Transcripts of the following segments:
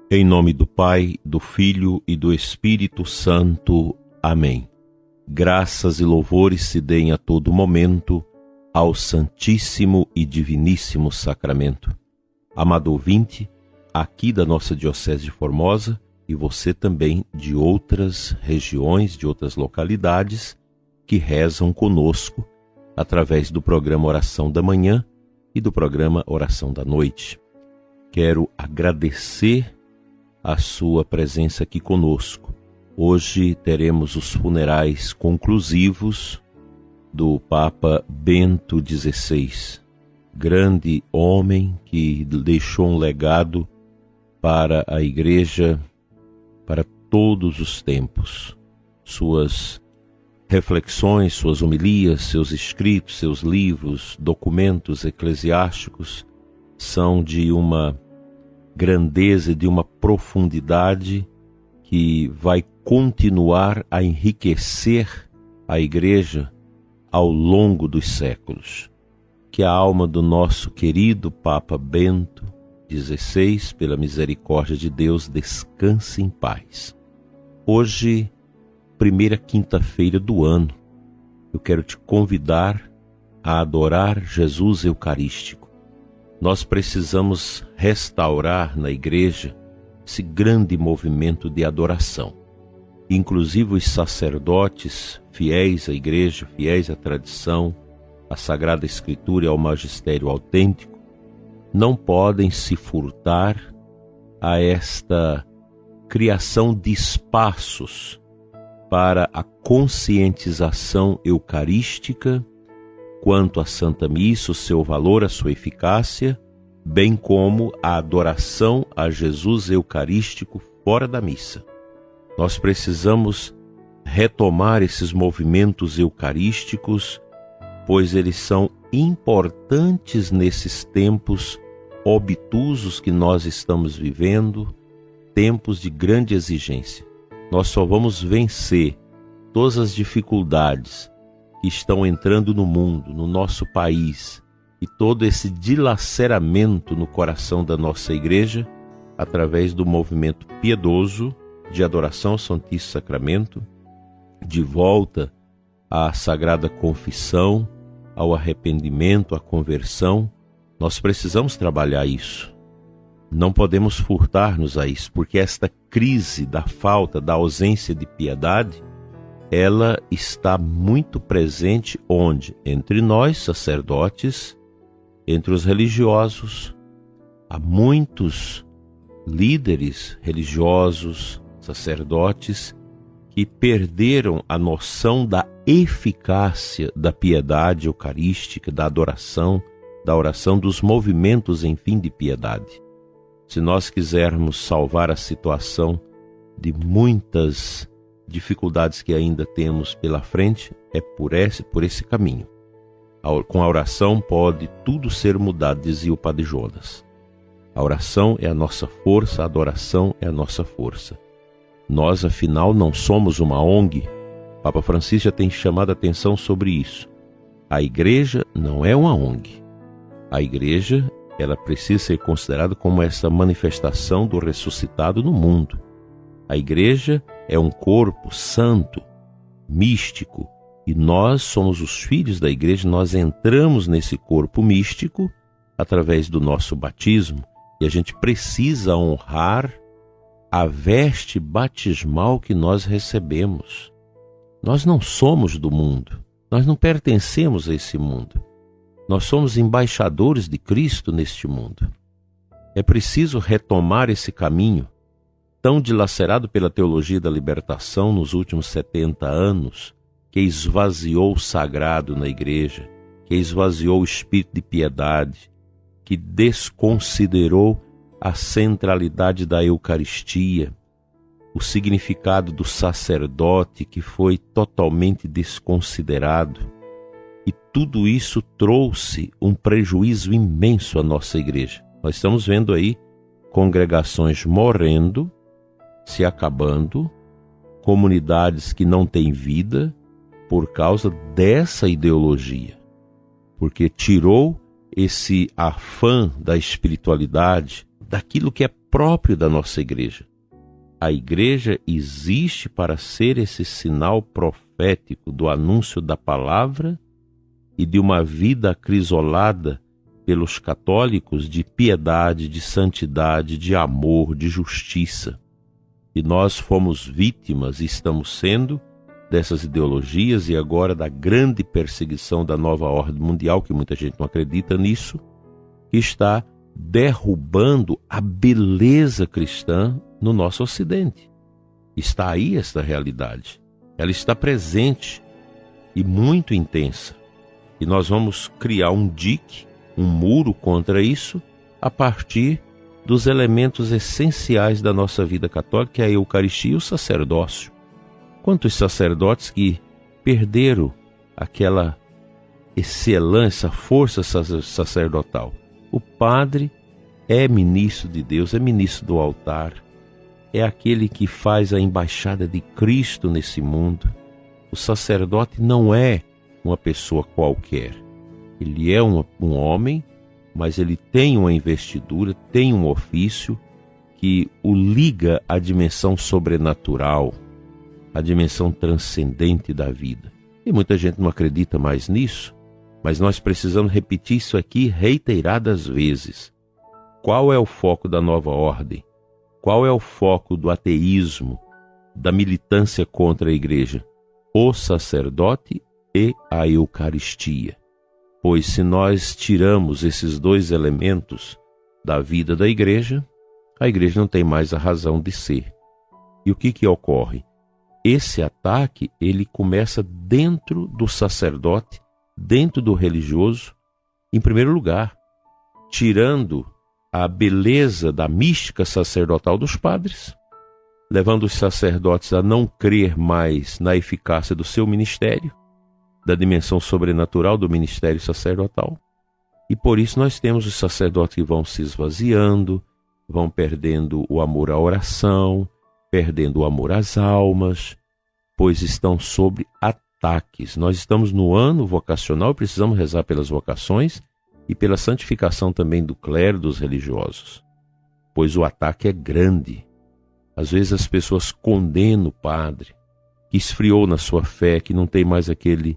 Em nome do Pai, do Filho e do Espírito Santo. Amém. Graças e louvores se deem a todo momento ao Santíssimo e Diviníssimo Sacramento. Amado ouvinte, aqui da nossa Diocese de Formosa, e você também de outras regiões, de outras localidades, que rezam conosco através do programa Oração da Manhã e do programa Oração da Noite. Quero agradecer a sua presença aqui conosco. Hoje teremos os funerais conclusivos do Papa Bento XVI, grande homem que deixou um legado para a Igreja, para todos os tempos. Suas reflexões, suas homilias, seus escritos, seus livros, documentos eclesiásticos são de uma grandeza e de uma profundidade que vai continuar a enriquecer a Igreja ao longo dos séculos. Que a alma do nosso querido Papa Bento XVI, pela misericórdia de Deus, descanse em paz. Hoje, primeira quinta-feira do ano, eu quero te convidar a adorar Jesus Eucarístico. Nós precisamos restaurar na Igreja esse grande movimento de adoração. Inclusive os sacerdotes fiéis à Igreja, fiéis à tradição, à Sagrada Escritura e ao magistério autêntico, não podem se furtar a esta criação de espaços para a conscientização eucarística quanto à Santa Missa, o seu valor, a sua eficácia, bem como a adoração a Jesus Eucarístico fora da missa. Nós precisamos retomar esses movimentos eucarísticos, pois eles são importantes nesses tempos obtusos que nós estamos vivendo, tempos de grande exigência. Nós só vamos vencer todas as dificuldades que estão entrando no mundo, no nosso país, e todo esse dilaceramento no coração da nossa Igreja, através do movimento piedoso de adoração ao Santíssimo Sacramento, de volta à Sagrada Confissão, ao arrependimento, à conversão. Nós precisamos trabalhar isso. Não podemos furtar-nos a isso, porque esta crise da falta, da ausência de piedade, ela está muito presente onde? Entre nós, sacerdotes, entre os religiosos. Há muitos líderes religiosos, sacerdotes, que perderam a noção da eficácia da piedade eucarística, da adoração, da oração, dos movimentos, enfim, de piedade. Se nós quisermos salvar a situação de muitas dificuldades que ainda temos pela frente, é por esse caminho. Com a oração pode tudo ser mudado, dizia o Padre Jonas. A oração é a nossa força, a adoração é a nossa força. Nós, afinal, não somos uma ONG. Papa Francisco já tem chamado a atenção sobre isso. A Igreja não é uma ONG. A Igreja, ela precisa ser considerada como essa manifestação do ressuscitado no mundo. A Igreja é um corpo santo, místico, e nós somos os filhos da Igreja. Nós entramos nesse corpo místico através do nosso batismo, e a gente precisa honrar a veste batismal que nós recebemos. Nós não somos do mundo, nós não pertencemos a esse mundo. Nós somos embaixadores de Cristo neste mundo. É preciso retomar esse caminho tão dilacerado pela teologia da libertação nos últimos 70 anos, que esvaziou o sagrado na Igreja, que esvaziou o espírito de piedade, que desconsiderou a centralidade da Eucaristia, o significado do sacerdote que foi totalmente desconsiderado. E tudo isso trouxe um prejuízo imenso à nossa Igreja. Nós estamos vendo aí congregações morrendo, se acabando, comunidades que não têm vida por causa dessa ideologia, porque tirou esse afã da espiritualidade, daquilo que é próprio da nossa igreja. A igreja existe para ser esse sinal profético do anúncio da palavra e de uma vida acrisolada pelos católicos de piedade, de santidade, de amor, de justiça. E nós fomos vítimas e estamos sendo dessas ideologias e agora da grande perseguição da nova ordem mundial, que muita gente não acredita nisso, que está derrubando a beleza cristã no nosso Ocidente. Está aí esta realidade. Ela está presente e muito intensa. E nós vamos criar um dique, um muro contra isso, a partir dos elementos essenciais da nossa vida católica, que é a Eucaristia e o sacerdócio. Quantos sacerdotes que perderam aquela excelência, força sacerdotal. O padre é ministro de Deus, é ministro do altar, é aquele que faz a embaixada de Cristo nesse mundo. O sacerdote não é uma pessoa qualquer. Ele é um homem, mas ele tem uma investidura, tem um ofício que o liga à dimensão sobrenatural, à dimensão transcendente da vida. E muita gente não acredita mais nisso, mas nós precisamos repetir isso aqui reiteradas vezes. Qual é o foco da nova ordem? Qual é o foco do ateísmo, da militância contra a igreja? O sacerdote e a Eucaristia. Pois se nós tiramos esses dois elementos da vida da igreja, a igreja não tem mais a razão de ser. E o que ocorre? Esse ataque, ele começa dentro do sacerdote, dentro do religioso, em primeiro lugar, tirando a beleza da mística sacerdotal dos padres, levando os sacerdotes a não crer mais na eficácia do seu ministério, da dimensão sobrenatural do ministério sacerdotal. E por isso nós temos os sacerdotes que vão se esvaziando, vão perdendo o amor à oração, perdendo o amor às almas, pois estão sob ataques. Nós estamos no ano vocacional e precisamos rezar pelas vocações e pela santificação também do clero, dos religiosos, pois o ataque é grande. Às vezes as pessoas condenam o padre, que esfriou na sua fé, que não tem mais aquele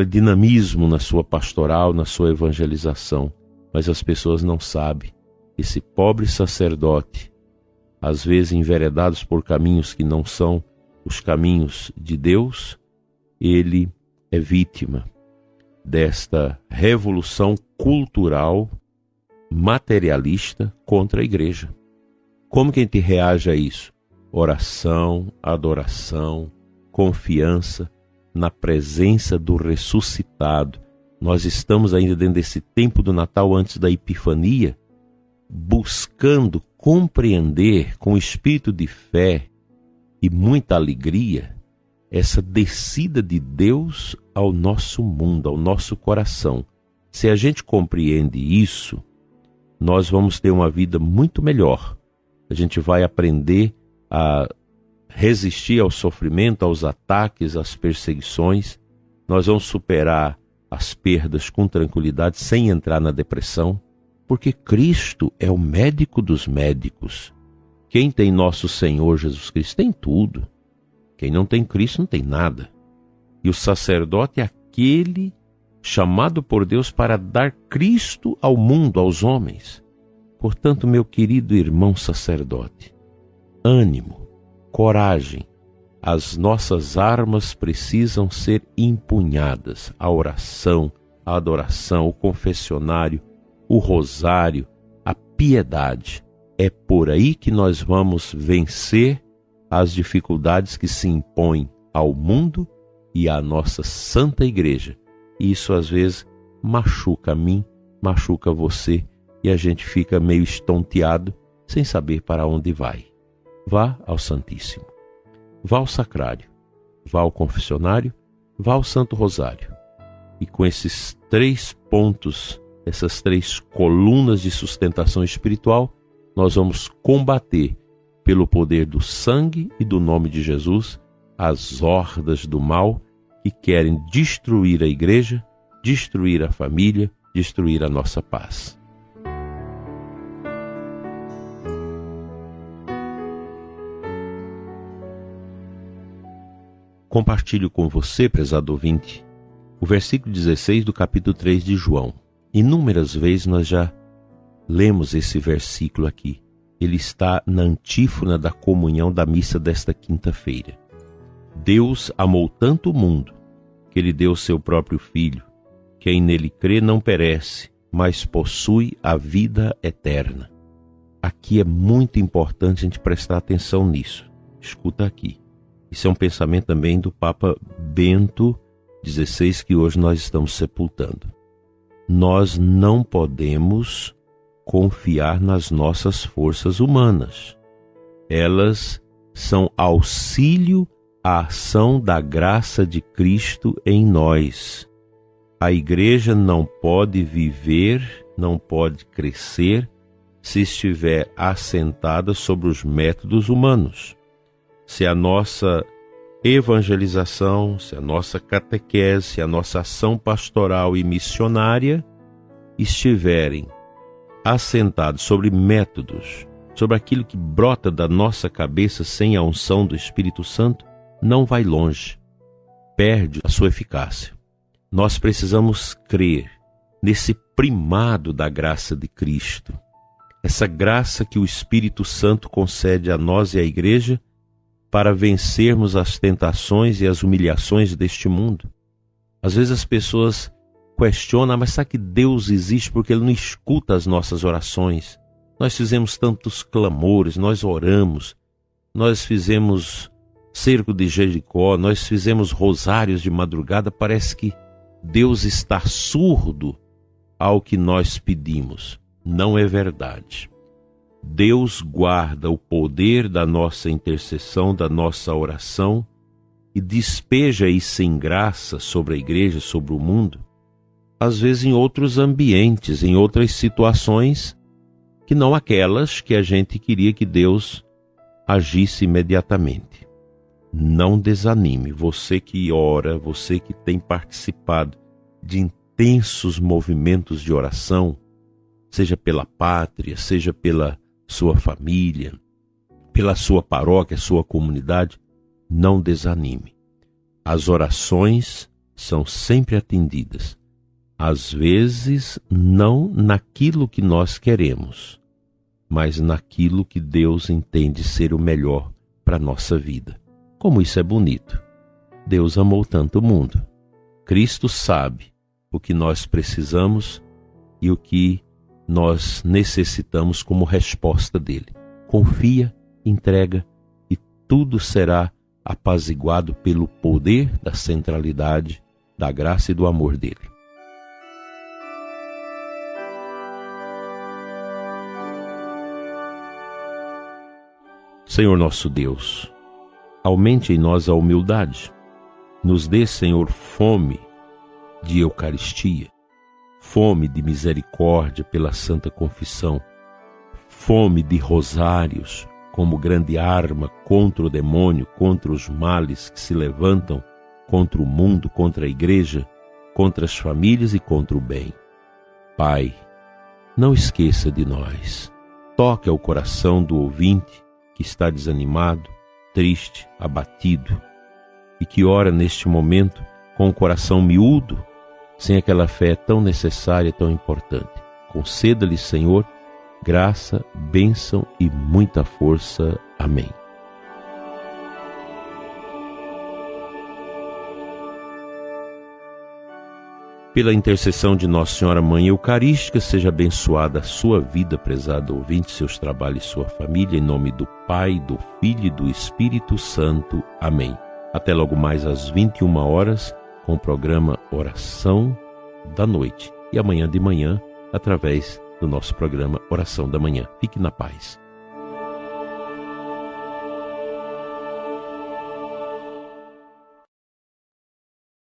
dinamismo na sua pastoral, na sua evangelização. Mas as pessoas não sabem. Esse pobre sacerdote, às vezes enveredados por caminhos que não são os caminhos de Deus, ele é vítima desta revolução cultural materialista contra a igreja. Como que a gente reage a isso? Oração, adoração, confiança na presença do ressuscitado. Nós estamos ainda dentro desse tempo do Natal, antes da Epifania, buscando compreender com espírito de fé e muita alegria essa descida de Deus ao nosso mundo, ao nosso coração. Se a gente compreende isso, nós vamos ter uma vida muito melhor. A gente vai aprender a resistir ao sofrimento, aos ataques, às perseguições. Nós vamos superar as perdas com tranquilidade, sem entrar na depressão, porque Cristo é o médico dos médicos. Quem tem nosso Senhor Jesus Cristo tem tudo. Quem não tem Cristo não tem nada. E o sacerdote é aquele chamado por Deus para dar Cristo ao mundo, aos homens. Portanto, meu querido irmão sacerdote, ânimo, coragem. As nossas armas precisam ser empunhadas. A oração, a adoração, o confessionário, o rosário, a piedade. É por aí que nós vamos vencer as dificuldades que se impõem ao mundo e à nossa Santa Igreja. E isso às vezes machuca a mim, machuca você, e a gente fica meio estonteado, sem saber para onde vai. Vá ao Santíssimo, vá ao Sacrário, vá ao confessionário, vá ao Santo Rosário. E com esses 3 pontos, essas 3 colunas de sustentação espiritual, nós vamos combater, pelo poder do sangue e do nome de Jesus, as hordas do mal que querem destruir a igreja, destruir a família, destruir a nossa paz. compartilho com você, prezado ouvinte, o versículo 16 do capítulo 3 de João. Inúmeras vezes nós já lemos esse versículo aqui. Ele está na antífona da comunhão da missa desta quinta-feira. Deus amou tanto o mundo que ele deu seu próprio Filho. Quem nele crê não perece, mas possui a vida eterna. Aqui é muito importante a gente prestar atenção nisso. Escuta aqui. Isso é um pensamento também do Papa Bento XVI, que hoje nós estamos sepultando. Nós não podemos confiar nas nossas forças humanas. Elas são auxílio à ação da graça de Cristo em nós. A igreja não pode viver, não pode crescer, se estiver assentada sobre os métodos humanos. Se a nossa evangelização, se a nossa catequese, se a nossa ação pastoral e missionária estiverem assentados sobre métodos, sobre aquilo que brota da nossa cabeça sem a unção do Espírito Santo, não vai longe, perde a sua eficácia. Nós precisamos crer nesse primado da graça de Cristo, essa graça que o Espírito Santo concede a nós e à igreja para vencermos as tentações e as humilhações deste mundo. Às vezes as pessoas questionam, mas será que Deus existe porque Ele não escuta as nossas orações? Nós fizemos tantos clamores, nós oramos, nós fizemos cerco de Jericó, nós fizemos rosários de madrugada, parece que Deus está surdo ao que nós pedimos. Não é verdade. Deus guarda o poder da nossa intercessão, da nossa oração e despeja isso em graça sobre a igreja, sobre o mundo, às vezes em outros ambientes, em outras situações que não aquelas que a gente queria que Deus agisse imediatamente. Não desanime, você que ora, você que tem participado de intensos movimentos de oração, seja pela pátria, seja pela sua família, pela sua paróquia, sua comunidade, não desanime. As orações são sempre atendidas. Às vezes, não naquilo que nós queremos, mas naquilo que Deus entende ser o melhor para a nossa vida. Como isso é bonito! Deus amou tanto o mundo. Cristo sabe o que nós precisamos e o que nós necessitamos como resposta dele. Confia, entrega e tudo será apaziguado pelo poder da centralidade, da graça e do amor dele. Senhor nosso Deus, aumente em nós a humildade. Nos dê, Senhor, fome de Eucaristia, fome de misericórdia pela Santa Confissão, fome de rosários como grande arma contra o demônio, contra os males que se levantam contra o mundo, contra a igreja, contra as famílias e contra o bem. Pai, não esqueça de nós. Toque ao coração do ouvinte que está desanimado, triste, abatido e que ora neste momento com o coração miúdo, sem aquela fé tão necessária, tão importante. Conceda-lhe, Senhor, graça, bênção e muita força. Amém. Pela intercessão de Nossa Senhora Mãe Eucarística, seja abençoada a sua vida, prezado ouvinte, seus trabalhos e sua família, em nome do Pai, do Filho e do Espírito Santo. Amém. Até logo mais às 21 horas, com o programa Oração da Noite. E amanhã de manhã, através do nosso programa Oração da Manhã. Fique na paz.